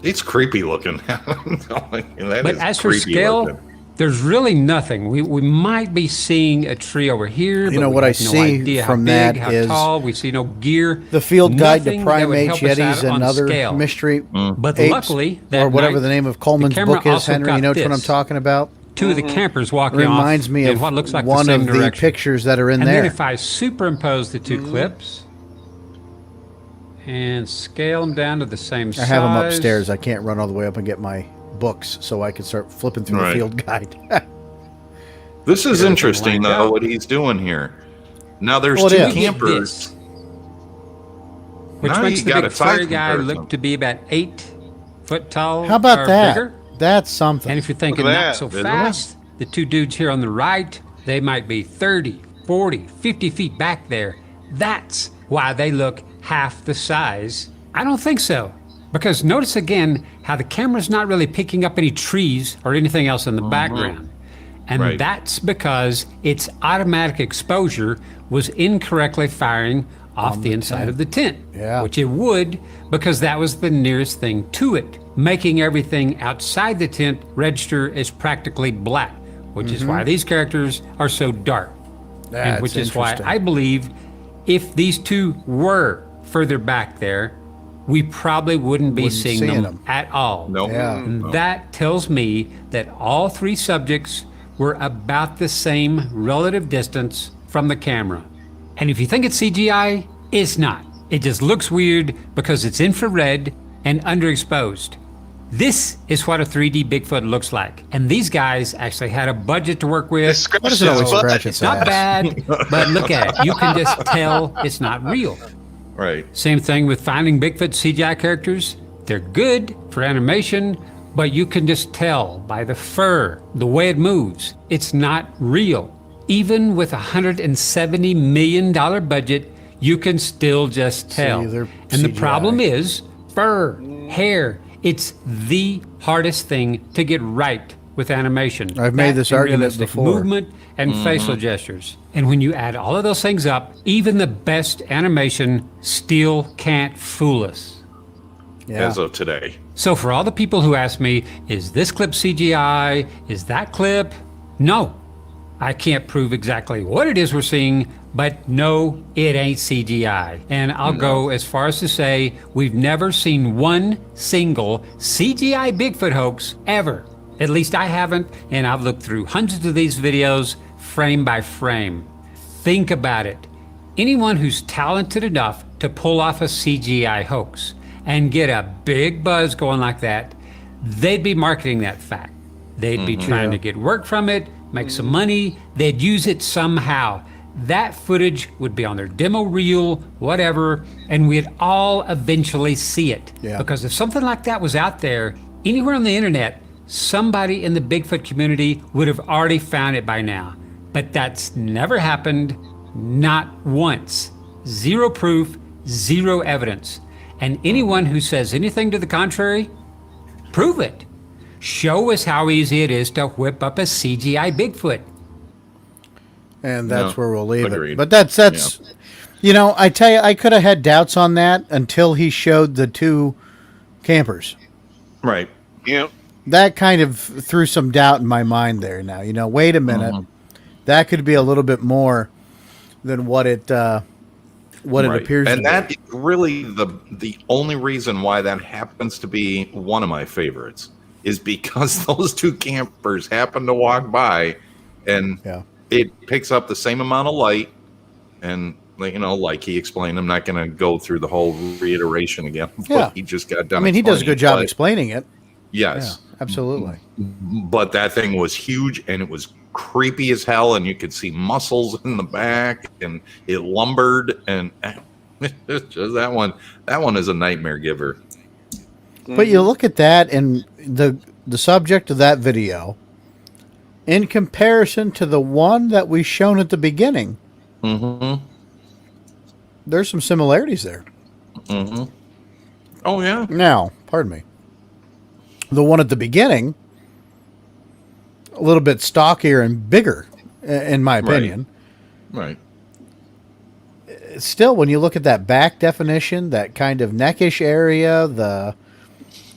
It's creepy looking. That But is as for creepy scale, looking. there's really nothing. We might be seeing a tree over here. You but know, we what I have no see idea from how big, that how is tall. We see no gear. The Field Guide to Nothing that would Primates, help us out Yetis, on and other scale. mystery But apes, luckily, that or whatever night, the name of Coleman's the camera book is, also Henry, you got know which one I'm this. talking about? 2 of the campers walking Reminds off me in of what looks like one the same of the direction. pictures that are in And there. then if I superimpose the 2 clips and scale them down to the same size. I have them upstairs. I can't run all the way up and get my books, so I can start flipping through the Right. Field Guide. This is Everything interesting, lined though, up. what he's doing here. Now, there's Well, it 2 is. We get campers. this, which Now makes you the got big a size furry guy comparison. look to be about 8 foot tall. How about or that? Bigger. That's something. And if you're thinking Look at not that. so Isn't it? fast, the 2 dudes here on the right, they might be 30, 40, 50 feet back there. That's why they look half the size. I don't think so. Because notice again how the camera's not really picking up any trees or anything else in the background. And Right. that's because its automatic exposure was incorrectly firing off the inside of the tent. Yeah. Which it would, because that was the nearest thing to it, making everything outside the tent register as practically black, which is why these characters are so dark. And That's which is why interesting. I believe if these 2 were further back there, we probably wouldn't be seeing them, them. at all. Nope. Yeah. And that tells me that all 3 subjects were about the same relative distance from the camera. And if you think it's CGI, it's not. It just looks weird because it's infrared and underexposed. This is what a 3D Bigfoot looks like. And these guys actually had a budget to work with. It's Why does it always butt. scratch It's its not ass? bad, but look at it. You can just tell it's not real. Right. Same thing with Finding Bigfoot CGI characters. They're good for animation, but you can just tell by the fur, the way it moves, it's not real. Even with a $170 million budget, you can still just tell. they're And the CGI. problem is fur, hair. It's the hardest thing to get right with animation. I've made That this and argument realistic before. movement and facial gestures. And when you add all of those things up, even the best animation still can't fool us. Yeah. As of today. So for all the people who ask me, is this clip CGI? Is that clip? No. I can't prove exactly what it is we're seeing, but no, it ain't CGI. And I'll go as far as to say we've never seen one single CGI Bigfoot hoax ever. At least I haven't, and I've looked through hundreds of these videos frame by frame. Think about it. Anyone who's talented enough to pull off a CGI hoax and get a big buzz going like that, they'd be marketing that fact. They'd be trying to get work from it, make some money, they'd use it somehow. That footage would be on their demo reel, whatever, and we'd all eventually see it. Yeah. Because if something like that was out there, anywhere on the internet, somebody in the Bigfoot community would have already found it by now. But that's never happened, Not once. Zero proof, zero evidence. And anyone who says anything to the contrary, prove it. Show us how easy it is to whip up a CGI Bigfoot. And that's where we'll leave agreed. it. But that's I tell you, I could have had doubts on that until he showed the two campers. Right. Yep. That kind of threw some doubt in my mind there. Now, wait a minute, that could be a little bit more than what it appears. And to that be. is really the only reason why that happens to be one of my favorites is because those two campers happen to walk by, and it picks up the same amount of light. And like he explained, I'm not going to go through the whole reiteration again. But he just got done. I mean, he does a good job explaining it. Yes, absolutely. But that thing was huge, and it was creepy as hell, and you could see muscles in the back, and it lumbered, and just that one is a nightmare giver. But you look at that, and the subject of that video, in comparison to the one that we shown at the beginning, there's some similarities there. Oh yeah. Now, pardon me. The one at the beginning, a little bit stockier and bigger, in my opinion. Right. Still, when you look at that back definition, that kind of neckish area, the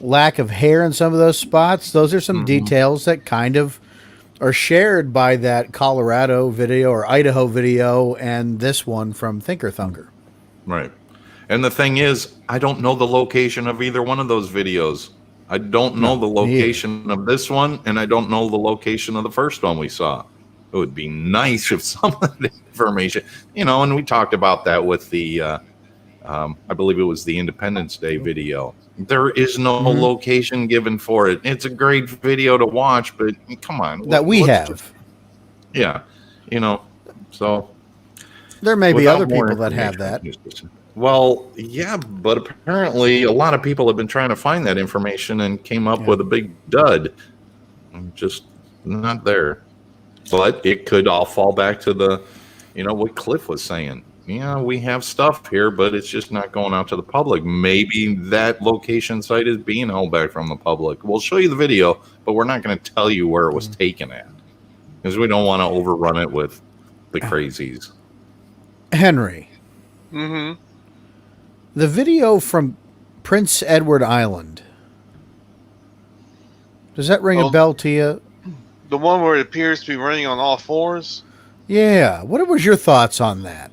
lack of hair in some of those spots, those are some details that kind of are shared by that Colorado video or Idaho video and this one from Thinker Thunker. Right. And the thing is, I don't know the location of either one of those videos. I don't know the location of this one, and I don't know the location of the first one we saw. It would be nice if some of the information, and we talked about that with the, I believe it was the Independence Day video. There is no location given for it. It's a great video to watch, but come on. That we have. So. There may be other people that have that. Well, yeah, but apparently a lot of people have been trying to find that information and came up with a big dud. Just not there. But it could all fall back to the, what Cliff was saying. Yeah, we have stuff here, but it's just not going out to the public. Maybe that location site is being held back from the public. We'll show you the video, but we're not going to tell you where it was taken at because we don't want to overrun it with the crazies. Henry. The video from Prince Edward Island. Does that ring a bell to you? The one where it appears to be running on all fours? Yeah. What was your thoughts on that?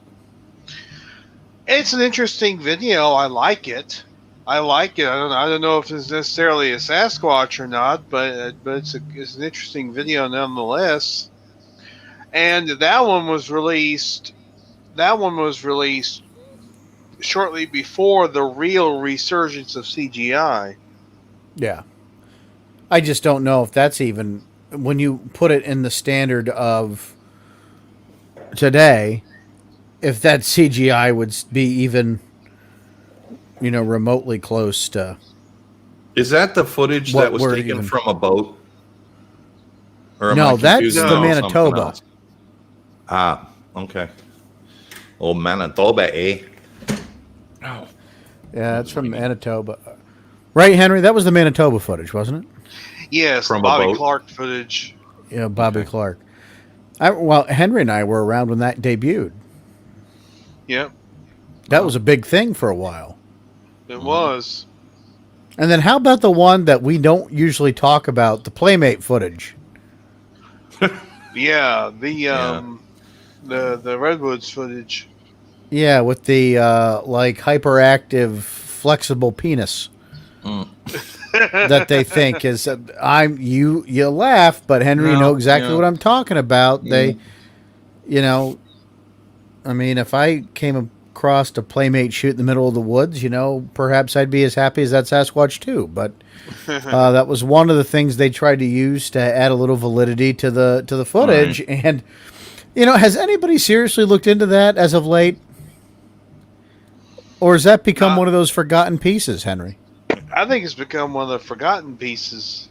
It's an interesting video. I like it. I don't know if it's necessarily a Sasquatch or not, but it's an interesting video nonetheless. And that one was released shortly before the real resurgence of CGI. Yeah. I just don't know if that's even, when you put it in the standard of today, if that CGI would be even, remotely close to. Is that the footage that was taken from a boat? Or no, that's the Manitoba. Ah, okay. Oh, Manitoba, eh? Oh. Yeah, it's from Manitoba. Right, Henry? That was the Manitoba footage, wasn't it? Yes, from Bobby Clark footage. Yeah, Bobby Clark. Henry and I were around when that debuted. Yep. That was a big thing for a while. It was. And then how about the one that we don't usually talk about, the Playmate footage? Yeah, the Redwoods footage. Yeah, with the hyperactive, flexible penis that they think is. You laugh, but Henry, you know exactly what I'm talking about. They, if I came across a Playmate shoot in the middle of the woods, perhaps I'd be as happy as that Sasquatch too. But that was one of the things they tried to use to add a little validity to the footage. Right. And has anybody seriously looked into that as of late? Or has that become one of those forgotten pieces, Henry? I think it's become one of the forgotten pieces.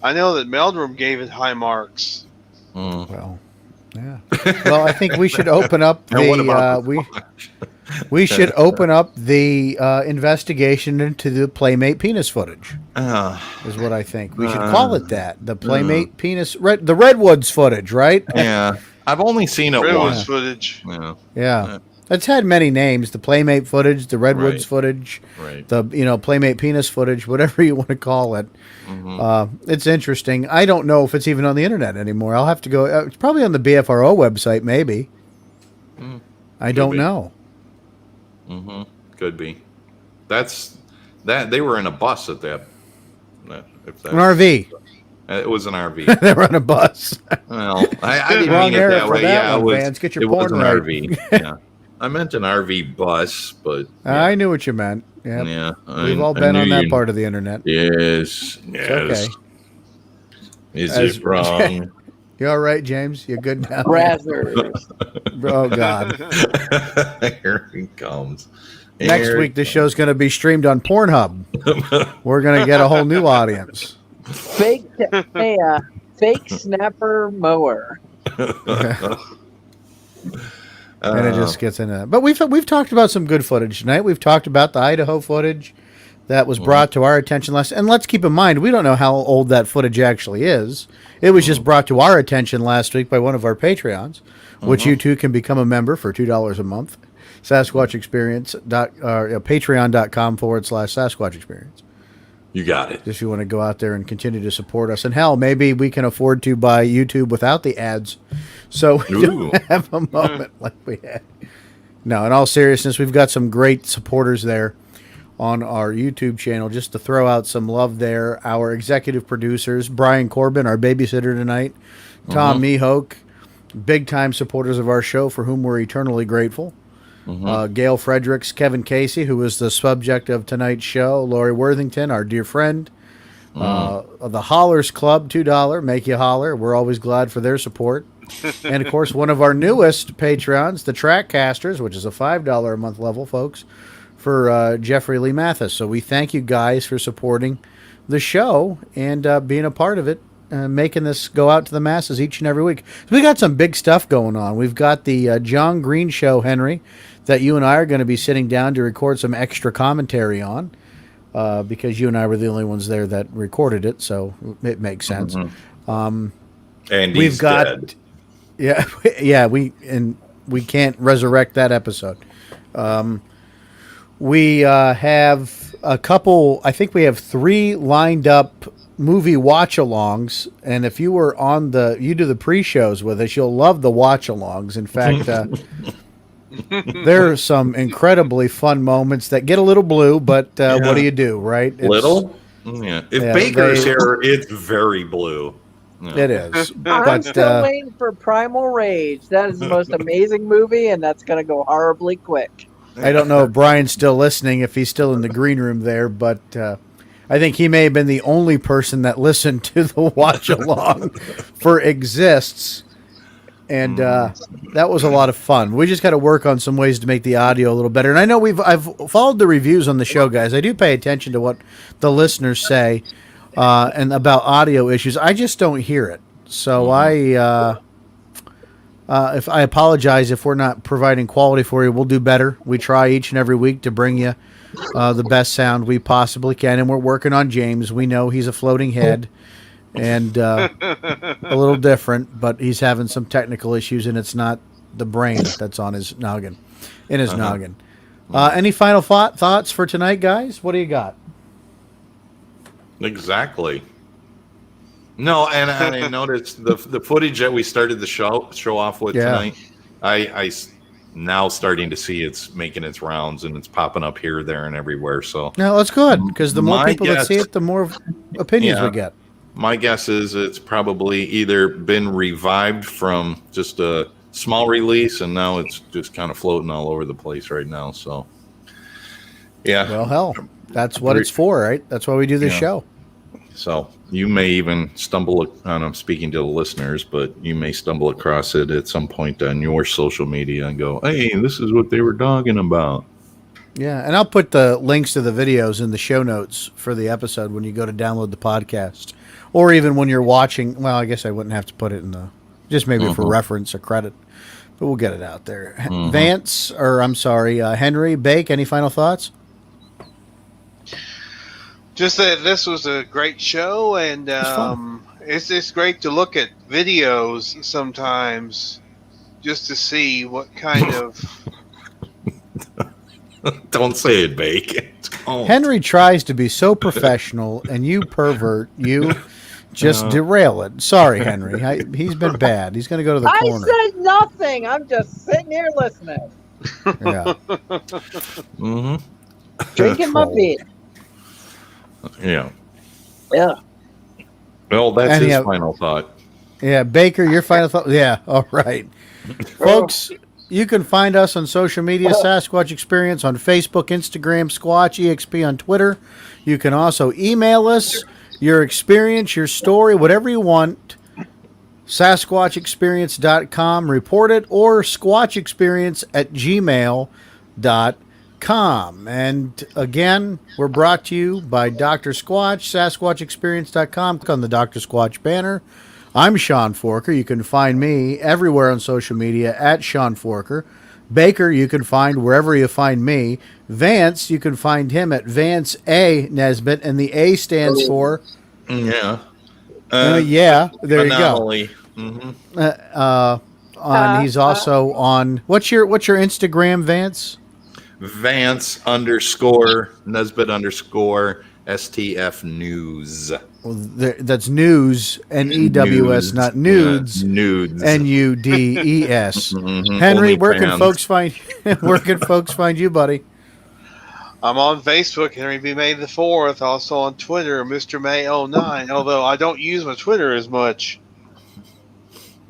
I know that Meldrum gave it high marks. Well, Yeah. Well, I think we should open up we should open up the investigation into the Playmate penis footage. Is what I think. We should call it that. The Playmate penis the Redwoods footage, right? Yeah. I've only seen it Redwoods once. footage. Yeah. It's had many names. The Playmate footage, the Redwoods footage, the Playmate penis footage, whatever you want to call it. It's interesting. I don't know if it's even on the internet anymore. I'll have to go. It's probably on the BFRO website, maybe. I don't know. Could be. That's that. They were in a bus at that. An RV. It was an RV. They were on a bus. Well, I didn't Wrong mean it that way. That it one, was. Vance. Get your It was porn an right. RV. Yeah, I meant an RV bus, but I knew what you meant. Yep. yeah, We've all been on that part of the internet. Yes, okay. Is it wrong? You all right, James? You good now? Brazzers. Oh God! Here he comes. Next week, the show's going to be streamed on Pornhub. We're going to get a whole new audience. Fake snapper mower. And it just gets into that. But we've talked about some good footage tonight. We've talked about the Idaho footage that was brought to our attention last. And let's keep in mind, we don't know how old that footage actually is. It was just brought to our attention last week by one of our Patreons, which you too can become a member for $2 a month. Sasquatch Experience. Patreon.com/Sasquatch Experience. You got it. If you want to go out there and continue to support us. And hell, maybe we can afford to buy YouTube without the ads. So we don't have a moment like we had. No, in all seriousness, we've got some great supporters there on our YouTube channel. Just to throw out some love there. Our executive producers, Brian Corbin, our babysitter tonight, Tom Mihok, big-time supporters of our show for whom we're eternally grateful. Gail Fredericks, Kevin Casey, who was the subject of tonight's show, Lori Worthington, our dear friend, the Hollers Club, $2, make you holler. We're always glad for their support. And, of course, one of our newest Patreons, the Trackcasters, which is a $5 a month level, folks, for Jeffrey Lee Mathis. So we thank you guys for supporting the show and being a part of it. Making this go out to the masses each and every week. So we got some big stuff going on. We've got the John Green show, Henry, that you and I are going to be sitting down to record some extra commentary on because you and I were the only ones there that recorded it, so it makes sense. And we've got dead. we can't resurrect that episode. We have a couple. I think we have 3 lined up movie watch-alongs, and if you were on you do the pre-shows with us, you'll love the watch-alongs. In fact, there are some incredibly fun moments that get a little blue, but what do you do, right? Little? Yeah. If Baker's here, it's very blue. Yeah. It is. I'm still waiting for Primal Rage. That is the most amazing movie, and that's going to go horribly quick. I don't know if Brian's still listening, if he's still in the green room there, but I think he may have been the only person that listened to the watch-along for Exists, and that was a lot of fun. We just got to work on some ways to make the audio a little better. And I know I've followed the reviews on the show, guys. I do pay attention to what the listeners say and about audio issues. I just don't hear it. So if I apologize if we're not providing quality for you. We'll do better. We try each and every week to bring you the best sound we possibly can, and we're working on James. We know he's a floating head and a little different, but he's having some technical issues, and it's not the brain that's on his noggin, in his noggin. Any final thoughts for tonight, guys? What do you got? Exactly. No, and I noticed the footage that we started the show off with tonight. I now starting to see it's making its rounds and it's popping up here, there, and everywhere. So no, that's good because the more people that see it, the more opinions we get. My guess is it's probably either been revived from just a small release and now it's just kind of floating all over the place right now. So yeah. Well, hell, that's what it's for, right? That's why we do this show. So you may even stumble on, I'm speaking to the listeners, but you may stumble across it at some point on your social media and go, hey, this is what they were talking about. Yeah, and I'll put the links to the videos in the show notes for the episode when you go to download the podcast. Or even when you're watching, well, I guess I wouldn't have to put it in the just maybe for reference or credit. But we'll get it out there. Henry, Bake, any final thoughts? Just that this was a great show, and it's great to look at videos sometimes just to see what kind of... Don't say it, Bake. Henry tries to be so professional, and you pervert, you just derail it. Sorry, Henry. He's been bad. He's going to go to the corner. I said nothing. I'm just sitting here listening. Yeah. Drinking my beer. Yeah. Yeah. Well, that's his final thought. Yeah, Baker, your final thought? Yeah, all right. Folks, you can find us on social media, Sasquatch Experience on Facebook, Instagram, Squatch EXP on Twitter. You can also email us your experience, your story, whatever you want. SasquatchExperience.com, report it, or squatchexperience@gmail.com. And again, we're brought to you by Dr. Squatch, SasquatchExperience.com. Click on the Dr. Squatch banner. I'm Sean Forker. You can find me everywhere on social media at Sean Forker. Baker, you can find wherever you find me. Vance, you can find him at Vance A. Nesbitt, and the A stands for... Yeah. There anomaly. You go. He's also on... What's your Instagram, Vance? Vance_Nesbitt_ STF News. Well, that's news, N-E-W-S, not nudes. Nudes. N-U-D-E-S. Henry, where can folks find you, buddy? I'm on Facebook, Henry B. May the 4th. Also on Twitter, Mr. May09. Although I don't use my Twitter as much.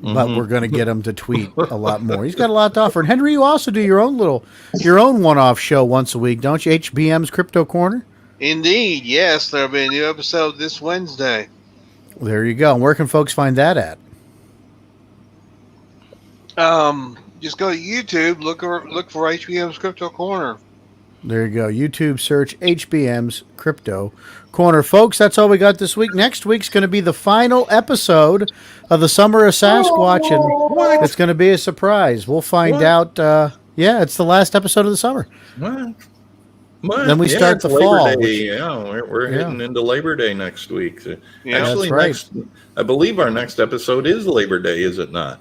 But we're going to get him to tweet a lot more. He's got a lot to offer. And Henry, you also do your own one-off show once a week, don't you? HBM's Crypto Corner. Indeed, yes. There'll be a new episode this Wednesday. There you go. And where can folks find that at? Just go to YouTube. Look for HBM's Crypto Corner. There you go. YouTube search HBM's Crypto Corner. Folks, that's all we got this week. Next week's going to be the final episode of the Summer of Sasquatch, and it's going to be a surprise. We'll find out. It's the last episode of the summer. What? Then we start the fall. We're heading into Labor Day next week. Actually, that's right. I believe our next episode is Labor Day, is it not?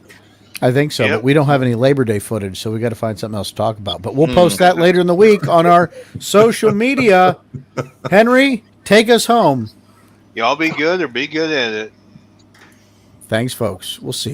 I think so, but we don't have any Labor Day footage, so we got to find something else to talk about. But we'll post that later in the week on our social media. Henry, take us home. Y'all be good or be good at it. Thanks, folks. We'll see you.